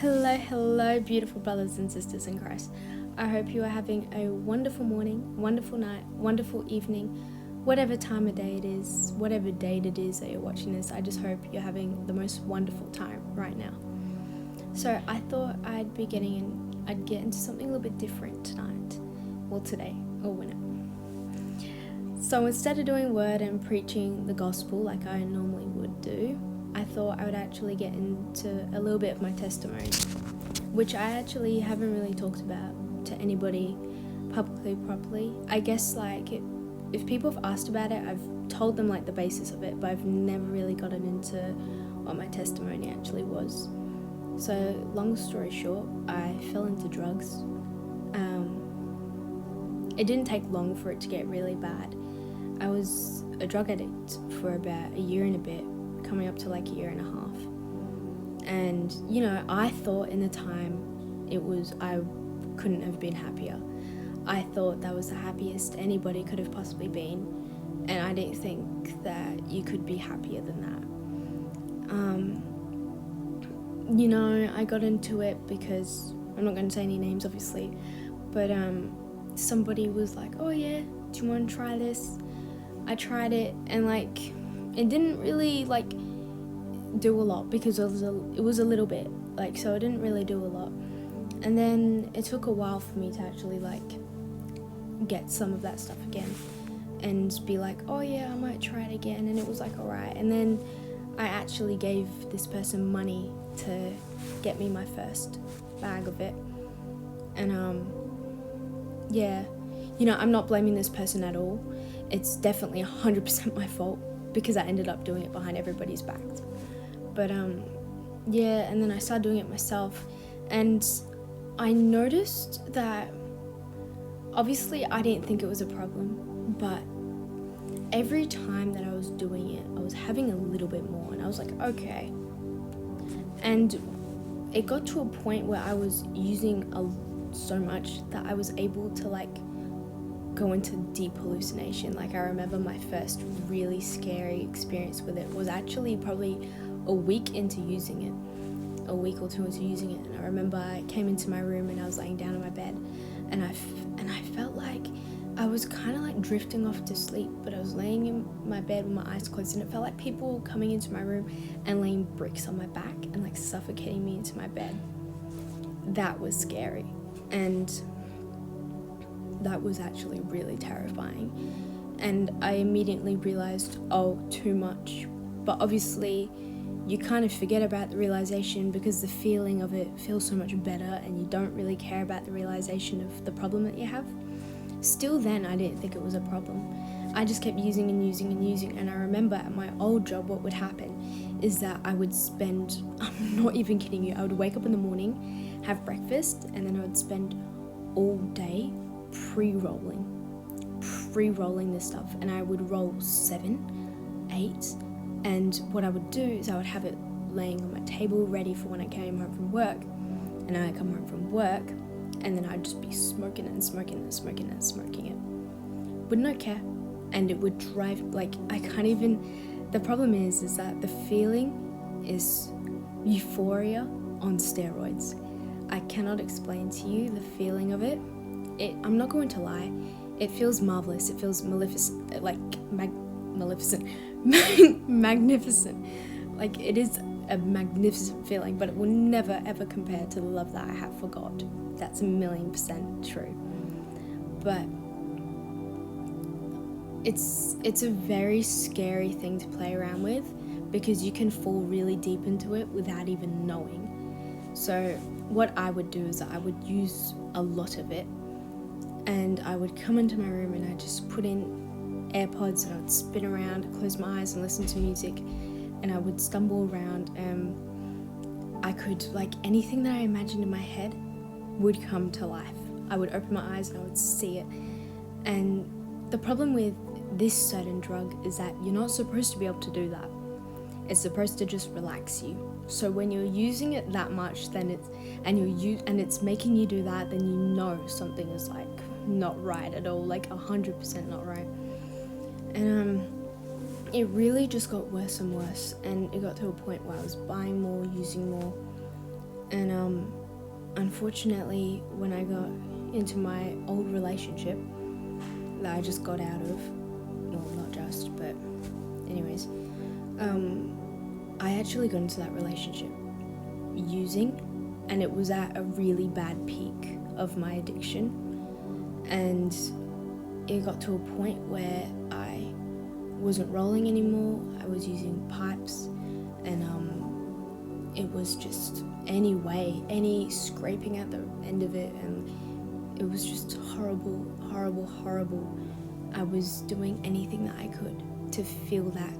Hello, beautiful brothers and sisters in Christ. I hope you are having a wonderful morning, wonderful night, wonderful evening, whatever time of day it is, whatever date it is that you're watching this. I just hope you're having the most wonderful time right now. So I thought I'd get into something a little bit different tonight. Well, today, or whenever. So instead of doing word and preaching the gospel like I normally would do, I thought I would actually get into a little bit of my testimony, which I actually haven't really talked about to anybody publicly properly. I guess if people have asked about it, I've told them the basis of it, but I've never really gotten into what my testimony actually was. So long story short, I fell into drugs. It didn't take long for it to get really bad. I was a drug addict for about a year and a bit, coming up to a year and a half. And, I thought in the time I couldn't have been happier. I thought that was the happiest anybody could have possibly been. And I didn't think that you could be happier than that. I got into it because, I'm not going to say any names obviously, but somebody was like, oh yeah, do you want to try this? I tried it and it didn't really do a lot because it was a little bit, so it didn't really do a lot. And then it took a while for me to actually get some of that stuff again and be like, oh yeah, I might try it again. And it was alright. And then I actually gave this person money to get me my first bag of it. And I'm not blaming this person at all. It's definitely 100% my fault because I ended up doing it behind everybody's backs. But and then I started doing it myself, and I noticed that obviously I didn't think it was a problem, but every time that I was doing it, I was having a little bit more, and I was like, okay. And it got to a point where I was using so much that I was able to go into deep hallucination. I remember my first really scary experience with it was actually probably a week into using it, a week or two into using it. And I remember I came into my room and I was laying down on my bed, and I felt like I was kind of drifting off to sleep, but I was laying in my bed with my eyes closed, and it felt like people were coming into my room and laying bricks on my back and suffocating me into my bed. That was scary, and that was actually really terrifying. And I immediately realized, too much. But obviously you kind of forget about the realization because the feeling of it feels so much better, and you don't really care about the realization of the problem that you have. Still then, I didn't think it was a problem. I just kept using and using and using. And I remember at my old job, what would happen is that I would spend, I'm not even kidding you, I would wake up in the morning, have breakfast, and then I would spend all day pre-rolling this stuff. And I would roll 7, 8, and what I would do is I would have it laying on my table ready for when I came home from work. And then I'd come home from work, and then I'd just be smoking it and smoking it and smoking it and smoking it with no care. And it would drive, I can't even, the problem is that the feeling is euphoria on steroids. I cannot explain to you the feeling of it. I'm not going to lie, it feels marvelous, it feels magnificent. It is a magnificent feeling, but it will never ever compare to the love that I have for God. That's 1,000,000% true. But it's a very scary thing to play around with, because you can fall really deep into it without even knowing. So what I would do is I would use a lot of it, and I would come into my room and I just put in AirPods and I would spin around, close my eyes and listen to music, and I would stumble around. I could, anything that I imagined in my head would come to life. I would open my eyes and I would see it. And the problem with this certain drug is that you're not supposed to be able to do that. It's supposed to just relax you. So when you're using it that much, then it's making you do that, then you know something is not right at all, 100% not right. And it really just got worse and worse, and it got to a point where I was buying more, using more, and Unfortunately, when I got into my old relationship that I just got out of, well, not just, but anyways, I actually got into that relationship using, and it was at a really bad peak of my addiction, and it got to a point where I wasn't rolling anymore. I was using pipes, and it was just any scraping at the end of it, and it was just horrible. I was doing anything that I could to feel that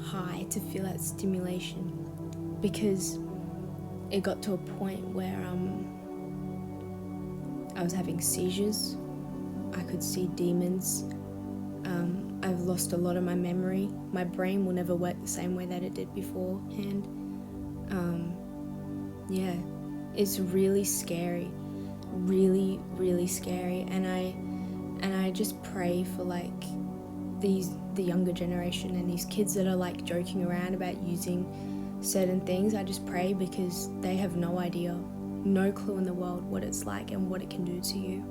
high, to feel that stimulation, because it got to a point where I was having seizures. I could see demons. I've lost a lot of my memory. My brain will never work the same way that it did beforehand. Yeah, it's really scary, really scary, and I just pray for like the younger generation and these kids that are like joking around about using certain things. I just pray because they have no idea, no clue in the world what it's like and what it can do to you,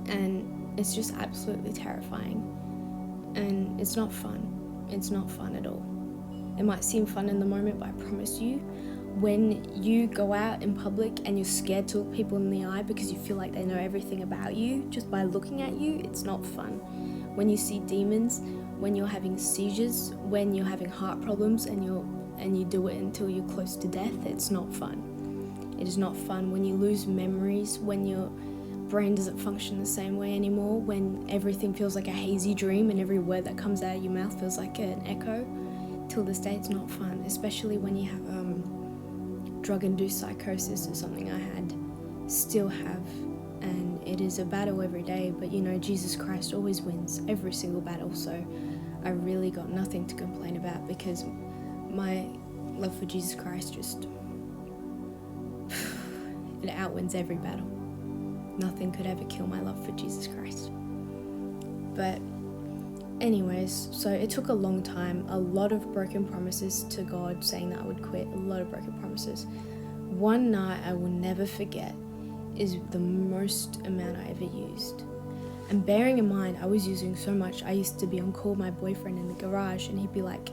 and it's just absolutely terrifying, and it's not fun at all. It might seem fun in the moment, but I promise you, when you go out in public and you're scared to look people in the eye because you feel like they know everything about you just by looking at you, it's not fun. When you see demons, when you're having seizures, when you're having heart problems and you do it until you're close to death, it's not fun. It is not fun. When you lose memories, when your brain doesn't function the same way anymore, when everything feels like a hazy dream and every word that comes out of your mouth feels like an echo, till this day it's not fun, especially when you have drug-induced psychosis is something I had, still have, and it is a battle every day, but you know, Jesus Christ always wins every single battle, so I really got nothing to complain about because my love for Jesus Christ just it outwins every battle. Nothing could ever kill my love for Jesus Christ. But anyways, so it took a long time, a lot of broken promises to God saying that I would quit, a lot of broken promises. One night I will never forget is the most amount I ever used. And bearing in mind, I was using so much, I used to be on call with my boyfriend in the garage, and he'd be like,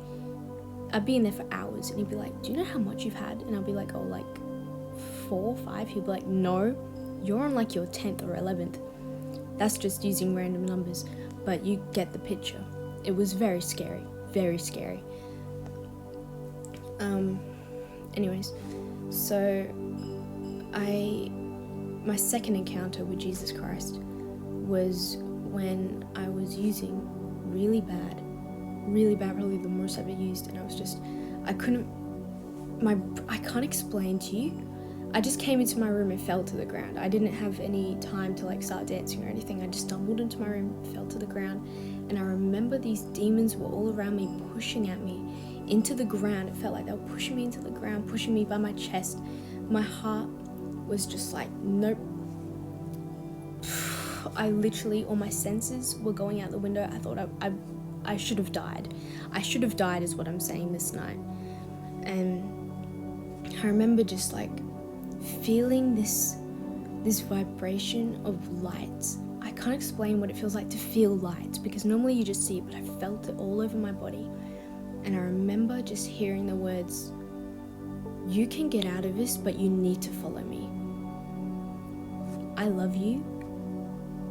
I'd be in there for hours, and he'd be like, do you know how much you've had? And I'd be like, oh, like 4 or 5? He'd be like, no, you're on like your 10th or 11th. That's just using random numbers, but you get the picture. It was very scary, very scary. Anyways, so my second encounter with Jesus Christ was when I was using really bad, probably the most I've ever used, and I was just, I can't explain to you. I just came into my room and fell to the ground. I didn't have any time to like start dancing or anything. I just stumbled into my room, fell to the ground, and I remember these demons were all around me, pushing at me into the ground. It felt like they were pushing me into the ground, pushing me by my chest. My heart was just like, nope. I literally, all my senses were going out the window. I thought I should have died. I should have died is what I'm saying this night. And I remember just like feeling this vibration of light. I can't explain what it feels like to feel light, because normally you just see it, but I felt it all over my body. And I remember just hearing the words, you can get out of this, but you need to follow me. I love you,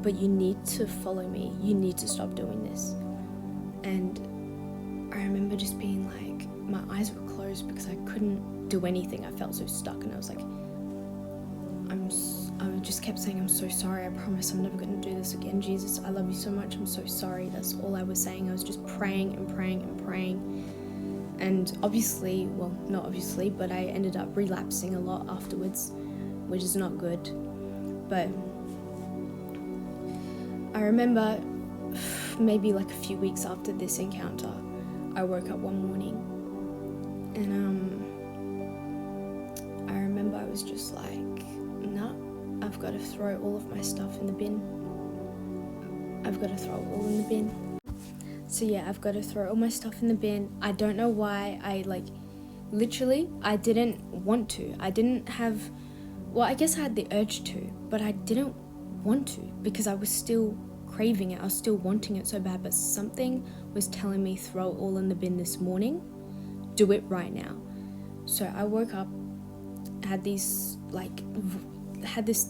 but you need to follow me. You need to stop doing this. And I remember just being like, my eyes were closed because I couldn't do anything. I felt so stuck, and I was like, I just kept saying, I'm so sorry. I promise I'm never going to do this again. Jesus, I love you so much. I'm so sorry. That's all I was saying. I was just praying and praying and praying. And obviously, well, not obviously, but I ended up relapsing a lot afterwards, which is not good. But I remember maybe like a few weeks after this encounter, I woke up one morning, and I remember I was just like, nah, I've got to throw all of my stuff in the bin. I've got to throw it all in the bin. So yeah, I've got to throw all my stuff in the bin. I don't know why I Literally, I didn't want to. I didn't have, well, I guess I had the urge to, but I didn't want to because I was still craving it. I was still wanting it so bad, but something was telling me throw it all in the bin this morning. Do it right now. So I woke up, had this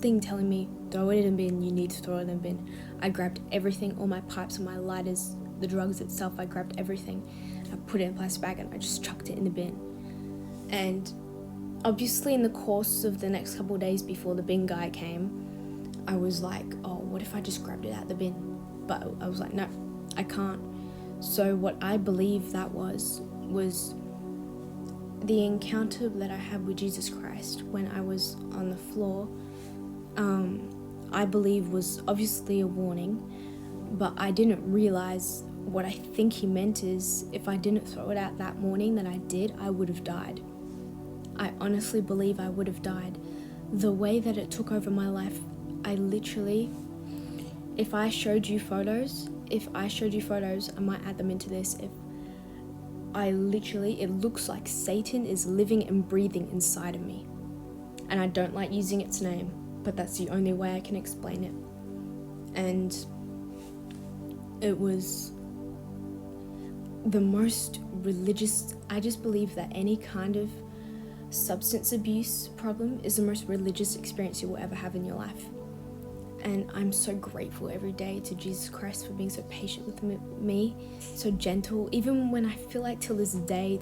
thing telling me throw it in the bin, you need to throw it in the bin. I grabbed everything, all my pipes and my lighters, the drugs itself, I grabbed everything. I put it in a plastic bag and I just chucked it in the bin. And obviously in the course of the next couple of days before the bin guy came, I was like, oh, what if I just grabbed it out the bin? But I was like, no, I can't. So what I believe that was the encounter that I had with Jesus Christ when I was on the floor, I believe was obviously a warning, but I didn't realize what I think he meant is if I didn't throw it out that morning that I did, I would have died. I honestly believe I would have died. The way that it took over my life, I literally, if I showed you photos, I might add them into this, it looks like Satan is living and breathing inside of me. And I don't like using its name, but that's the only way I can explain it. And it was the most religious, I just believe that any kind of substance abuse problem is the most religious experience you will ever have in your life. And I'm so grateful every day to Jesus Christ for being so patient with me, so gentle. Even when I feel like till this day,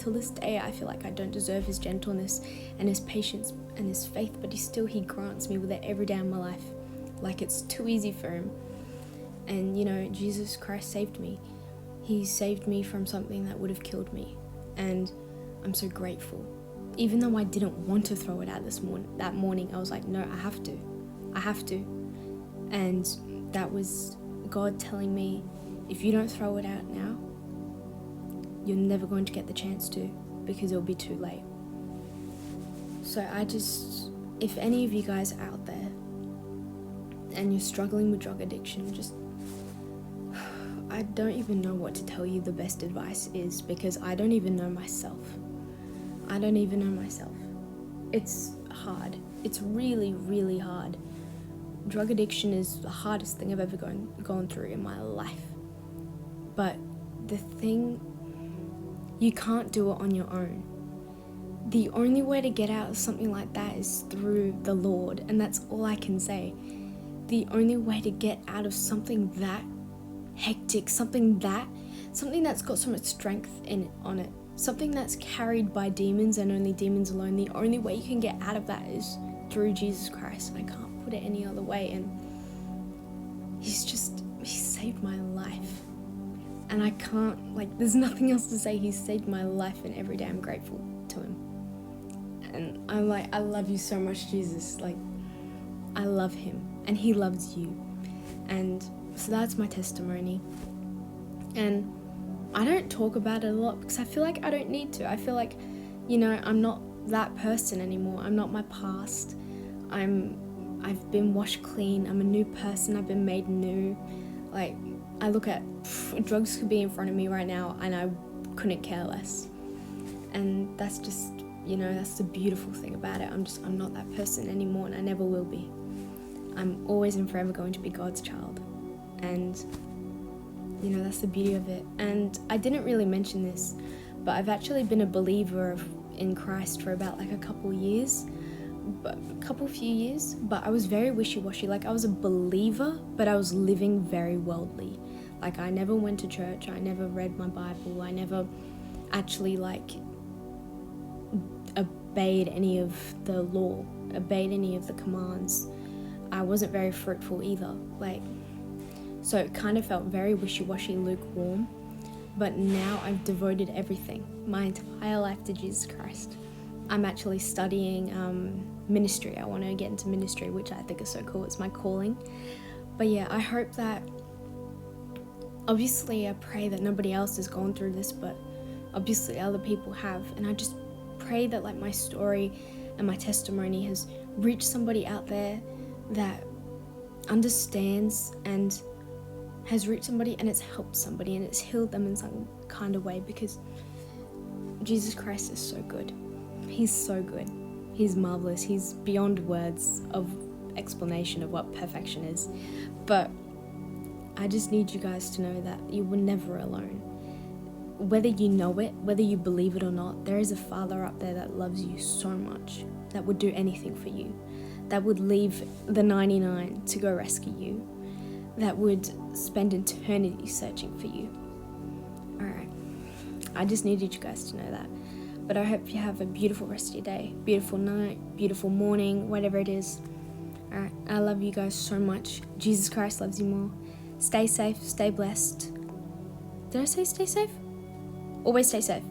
I feel like I don't deserve his gentleness and his patience and his faith, but he grants me with it every day of my life. Like it's too easy for him. And Jesus Christ saved me. He saved me from something that would have killed me. And I'm so grateful. Even though I didn't want to throw it out that morning, I was like, no, I have to. And that was God telling me, if you don't throw it out now, you're never going to get the chance to, because it'll be too late. So if any of you guys are out there and you're struggling with drug addiction, I don't even know what to tell you the best advice is, because I don't even know myself. It's hard. It's really, really hard. Drug addiction is the hardest thing I've ever gone through in my life. But you can't do it on your own. The only way to get out of something like that is through the Lord, and that's all I can say. The only way to get out of something that hectic, something that's got so much strength on it, something that's carried by demons and only demons alone, the only way you can get out of that is through Jesus Christ. I can't put it any other way. And he saved my life, and I can't, there's nothing else to say. He's saved my life, and every day I'm grateful to him. And I'm like, I love you so much, Jesus. I love him, and he loves you. And so that's my testimony. And I don't talk about it a lot because I feel like I don't need to. I feel like, I'm not that person anymore. I'm not my past. I've been washed clean. I'm a new person. I've been made new. I look at drugs could be in front of me right now and I couldn't care less. And that's just, that's the beautiful thing about it. I'm not that person anymore, and I never will be. I'm always and forever going to be God's child. And that's the beauty of it. And I didn't really mention this, but I've actually been a believer in Christ for about a few years, but I was very wishy-washy. I was a believer, but I was living very worldly. I never went to church, I never read my Bible, I never actually obeyed any of the law, obeyed any of the commands. I wasn't very fruitful either. So it kind of felt very wishy-washy, lukewarm. But now I've devoted everything, my entire life, to Jesus Christ. I'm actually studying ministry. I want to get into ministry, which I think is so cool. It's my calling. But yeah, I hope that, obviously I pray that nobody else has gone through this, but obviously other people have. And I just pray that my story and my testimony has reached somebody out there that understands and has reached somebody, and it's helped somebody, and it's healed them in some kind of way, because Jesus Christ is so good. He's so good. He's marvelous. He's beyond words of explanation of what perfection is. But I just need you guys to know that you were never alone. Whether you know it, whether you believe it or not, there is a Father up there that loves you so much, that would do anything for you, that would leave the 99 to go rescue you, that would spend eternity searching for you. Alright, I just needed you guys to know that. But I hope you have a beautiful rest of your day, beautiful night, beautiful morning, whatever it is. Alright, I love you guys so much. Jesus Christ loves you more. Stay safe, stay blessed. Did I say stay safe? Always stay safe.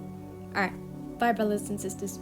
Alright, bye brothers and sisters.